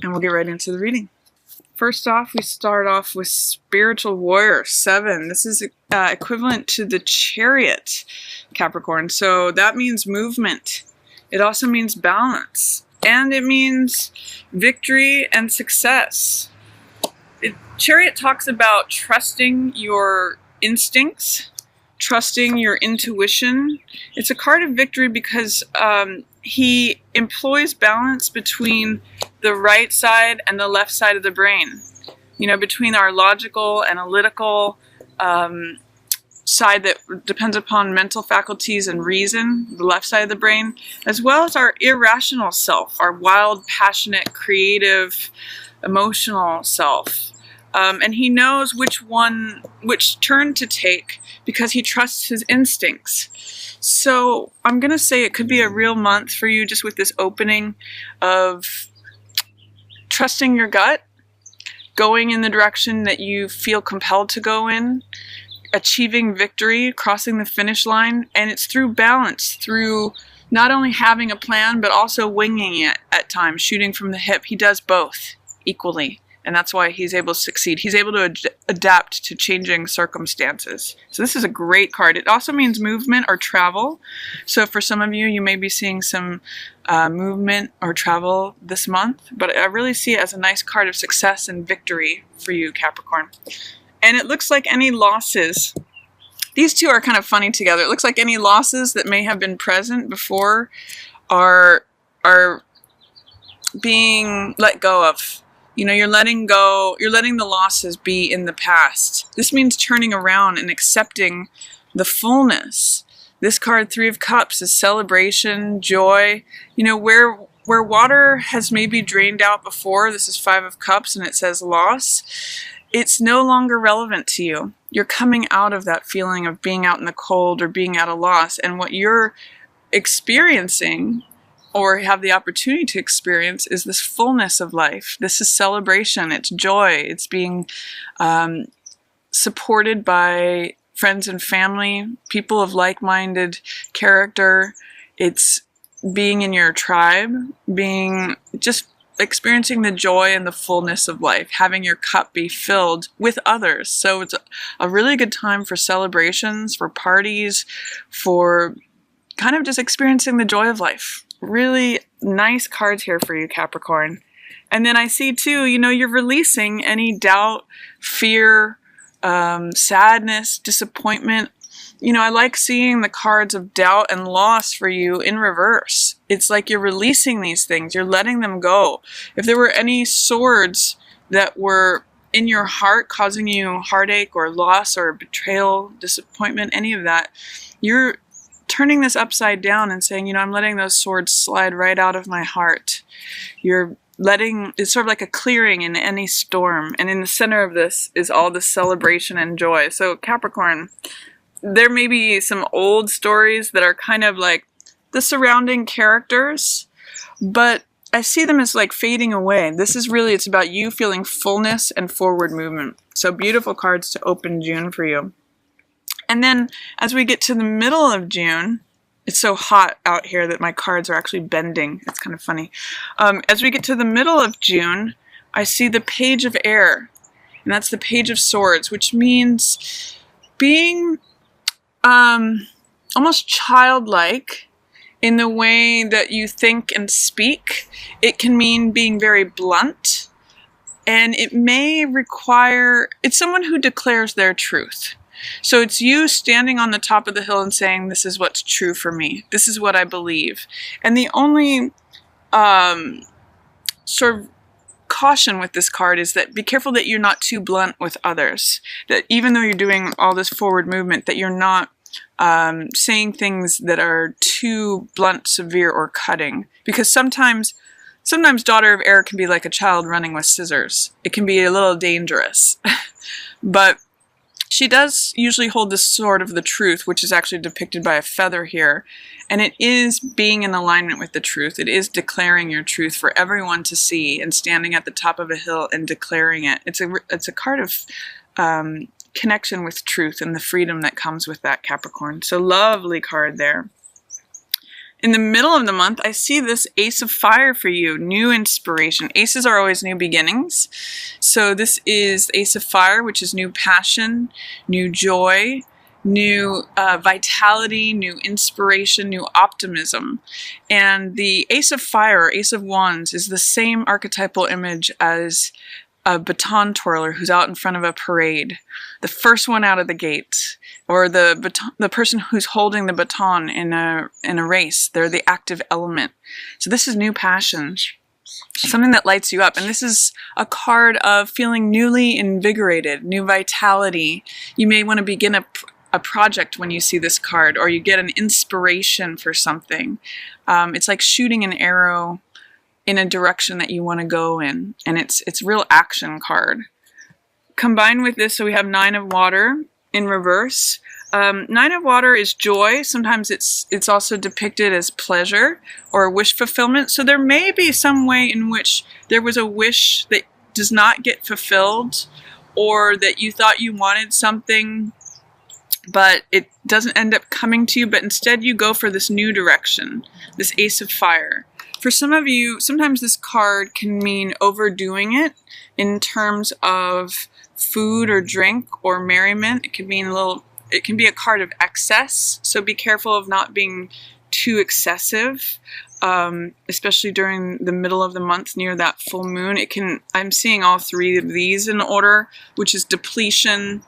And we'll get right into the reading. First off, we start off with Spiritual Warrior 7. This is equivalent to the Chariot, Capricorn. So that means movement. It also means balance. And it means victory and success. Chariot talks about trusting your instincts, trusting your intuition. It's a card of victory because he employs balance between the right side and the left side of the brain. You know, between our logical, analytical side that depends upon mental faculties and reason, the left side of the brain, as well as our irrational self, our wild, passionate, creative, emotional self. And he knows which turn to take because he trusts his instincts. So I'm going to say it could be a real month for you just with this opening of trusting your gut, going in the direction that you feel compelled to go in, achieving victory, crossing the finish line. And it's through balance, through not only having a plan, but also winging it at times, shooting from the hip. He does both equally. And that's why he's able to succeed. He's able to adapt to changing circumstances. So this is a great card. It also means movement or travel. So for some of you, you may be seeing some movement or travel this month. But I really see it as a nice card of success and victory for you, Capricorn. And it looks like any losses. These two are kind of funny together. It looks like any losses that may have been present before are being let go of. You know, you're letting go, you're letting the losses be in the past. This means turning around and accepting the fullness. This card, Three of Cups, is celebration, joy. You know, where water has maybe drained out before, this is Five of Cups and it says loss, it's no longer relevant to you. You're coming out of that feeling of being out in the cold or being at a loss. And what you're experiencing or have the opportunity to experience is this fullness of life. This is celebration, it's joy, it's being supported by friends and family, people of like-minded character. It's being in your tribe, being just experiencing the joy and the fullness of life, having your cup be filled with others. So it's a really good time for celebrations, for parties, for kind of just experiencing the joy of life. Really nice cards here for you, Capricorn. And then I see too, you know, you're releasing any doubt, fear, sadness, disappointment. You know, I like seeing the cards of doubt and loss for you in reverse. It's like you're releasing these things. You're letting them go. If there were any swords that were in your heart causing you heartache or loss or betrayal, disappointment, any of that, you're turning this upside down and saying, you know, I'm letting those swords slide right out of my heart. You're letting, it's sort of like a clearing in any storm. And in the center of this is all the celebration and joy. So Capricorn, there may be some old stories that are kind of like the surrounding characters, but I see them as like fading away. This is really, it's about you feeling fullness and forward movement. So beautiful cards to open June for you. And then as we get to the middle of June, it's so hot out here that my cards are actually bending. It's kind of funny. As we get to the middle of June, I see the Page of Air, and that's the Page of Swords, which means being almost childlike in the way that you think and speak. It can mean being very blunt, and it may require, it's someone who declares their truth. So it's you standing on the top of the hill and saying, this is what's true for me. This is what I believe. And the only sort of caution with this card is that be careful that you're not too blunt with others. That even though you're doing all this forward movement, that you're not saying things that are too blunt, severe, or cutting. Because sometimes Daughter of Air can be like a child running with scissors. It can be a little dangerous. But she does usually hold the sword of the truth, which is actually depicted by a feather here. And it is being in alignment with the truth. It is declaring your truth for everyone to see and standing at the top of a hill and declaring it. It's a card of connection with truth and the freedom that comes with that, Capricorn. So lovely card there. In the middle of the month, I see this Ace of Fire for you, new inspiration. Aces are always new beginnings. So this is Ace of Fire, which is new passion, new joy, new vitality, new inspiration, new optimism. And the Ace of Fire, or Ace of Wands, is the same archetypal image as a baton twirler who's out in front of a parade, the first one out of the gate, or the person who's holding the baton in a race. They're the active element. So this is new passion, something that lights you up. And this is a card of feeling newly invigorated, new vitality. You may want to begin a project when you see this card, or you get an inspiration for something. It's like shooting an arrow in a direction that you want to go in, and it's a real action card. Combined with this, so we have Nine of Water in reverse. Nine of Water is joy. Sometimes it's also depicted as pleasure or wish fulfillment. So there may be some way in which there was a wish that does not get fulfilled, or that you thought you wanted something but it doesn't end up coming to you, but instead you go for this new direction, this Ace of Fire. For some of you, sometimes this card can mean overdoing it in terms of food or drink or merriment. It can mean it can be a card of excess, so be careful of not being too excessive, especially during the middle of the month near that full moon. I'm seeing all three of these in order, which is depletion,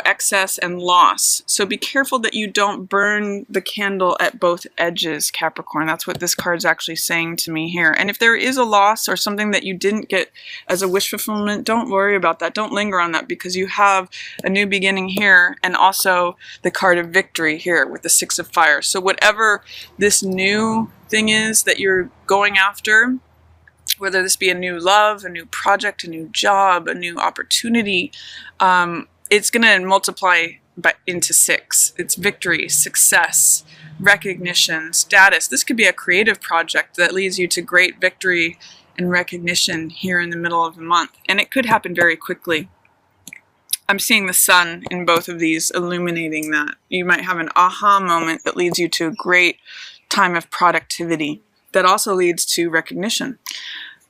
excess, and loss. So be careful that you don't burn the candle at both edges, Capricorn. That's what this card's actually saying to me here. And if there is a loss or something that you didn't get as a wish fulfillment, don't worry about that. Don't linger on that, because you have a new beginning here, and also the card of victory here with the Six of Fire. So whatever this new thing is that you're going after, whether this be a new love, a new project, a new job, a new opportunity, it's going to multiply into 6. It's victory, success, recognition, status. This could be a creative project that leads you to great victory and recognition here in the middle of the month. And it could happen very quickly. I'm seeing the sun in both of these illuminating that. You might have an aha moment that leads you to a great time of productivity that also leads to recognition.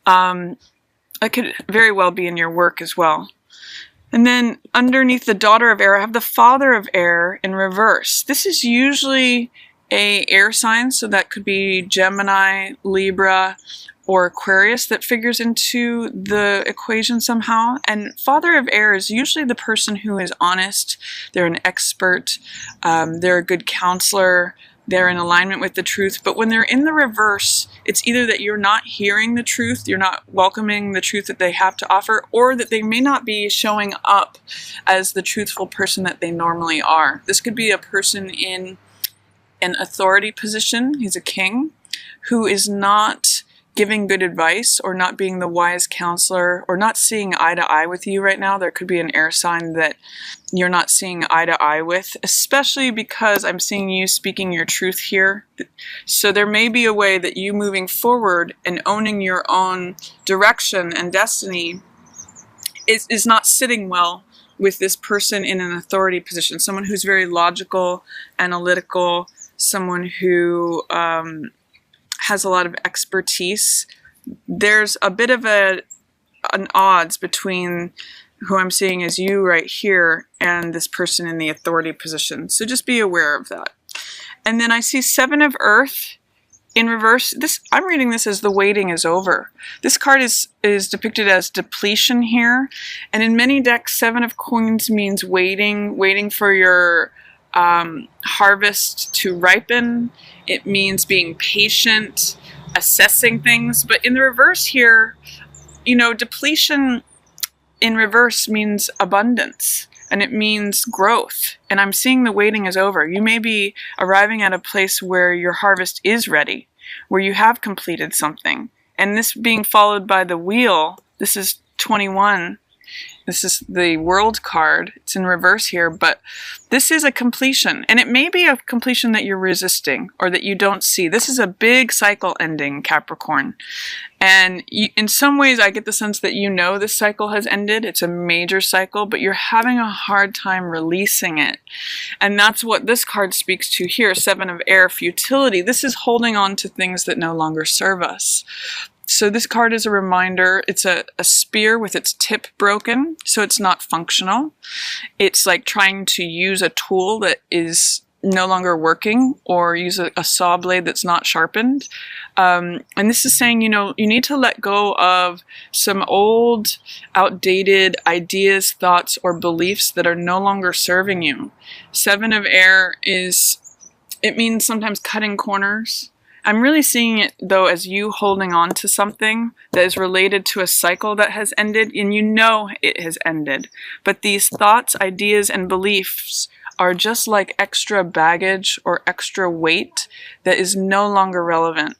It could very well be in your work as well. And then underneath the Daughter of Air, I have the Father of Air in reverse. This is usually a air sign, so that could be Gemini, Libra, or Aquarius that figures into the equation somehow. And Father of Air is usually the person who is honest. They're an expert. They're a good counselor. They're in alignment with the truth. But when they're in the reverse, it's either that you're not hearing the truth, you're not welcoming the truth that they have to offer, or that they may not be showing up as the truthful person that they normally are. This could be a person in an authority position, he's a king, who is not giving good advice, or not being the wise counselor, or not seeing eye to eye with you right now. There could be an air sign that you're not seeing eye to eye with, especially because I'm seeing you speaking your truth here. So there may be a way that you moving forward and owning your own direction and destiny is not sitting well with this person in an authority position, someone who's very logical, analytical, someone who has a lot of expertise. There's a bit of an odds between who I'm seeing as you right here and this person in the authority position. So just be aware of that. And then I see Seven of Earth in reverse. I'm reading this as the waiting is over. This card is depicted as depletion here. And in many decks, Seven of Coins means waiting for your harvest to ripen. It means being patient, assessing things. But in the reverse here, depletion in reverse means abundance, and it means growth. And I'm seeing the waiting is over. You may be arriving at a place where your harvest is ready, where you have completed something. And this being followed by the wheel, this is 21. This is the World card. It's in reverse here, but this is a completion. And it may be a completion that you're resisting or that you don't see. This is a big cycle ending, Capricorn. And in some ways, I get the sense that you know this cycle has ended. It's a major cycle, but you're having a hard time releasing it. And that's what this card speaks to here, Seven of Air, futility. This is holding on to things that no longer serve us. So this card is a reminder. It's a spear with its tip broken, so it's not functional. It's like trying to use a tool that is no longer working, or use a saw blade that's not sharpened. And this is saying, you know, you need to let go of some old, outdated ideas, thoughts, or beliefs that are no longer serving you. Seven of Air it means sometimes cutting corners. I'm really seeing it, though, as you holding on to something that is related to a cycle that has ended, and you know it has ended. But these thoughts, ideas, and beliefs are just like extra baggage or extra weight that is no longer relevant.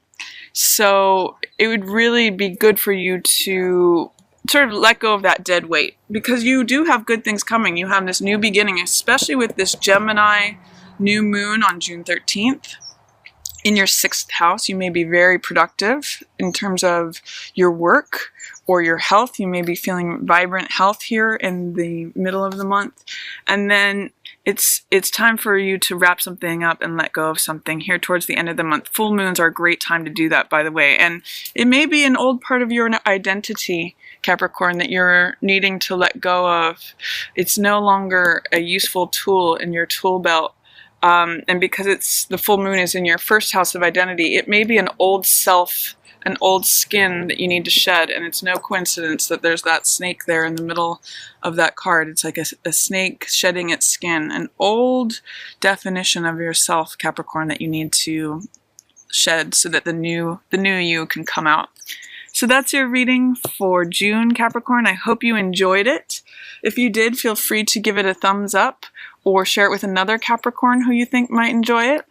So it would really be good for you to sort of let go of that dead weight, because you do have good things coming. You have this new beginning, especially with this Gemini new moon on June 13th. In your 6th house, you may be very productive in terms of your work or your health. You may be feeling vibrant health here in the middle of the month. And then it's time for you to wrap something up and let go of something here towards the end of the month. Full moons are a great time to do that, by the way. And it may be an old part of your identity, Capricorn, that you're needing to let go of. It's no longer a useful tool in your tool belt. And because the full moon is in your 1st house of identity, it may be an old self, an old skin that you need to shed. And it's no coincidence that there's that snake there in the middle of that card. It's like a snake shedding its skin, an old definition of yourself, Capricorn, that you need to shed so that the new you can come out. So that's your reading for June, Capricorn. I hope you enjoyed it. If you did, feel free to give it a thumbs up or share it with another Capricorn who you think might enjoy it.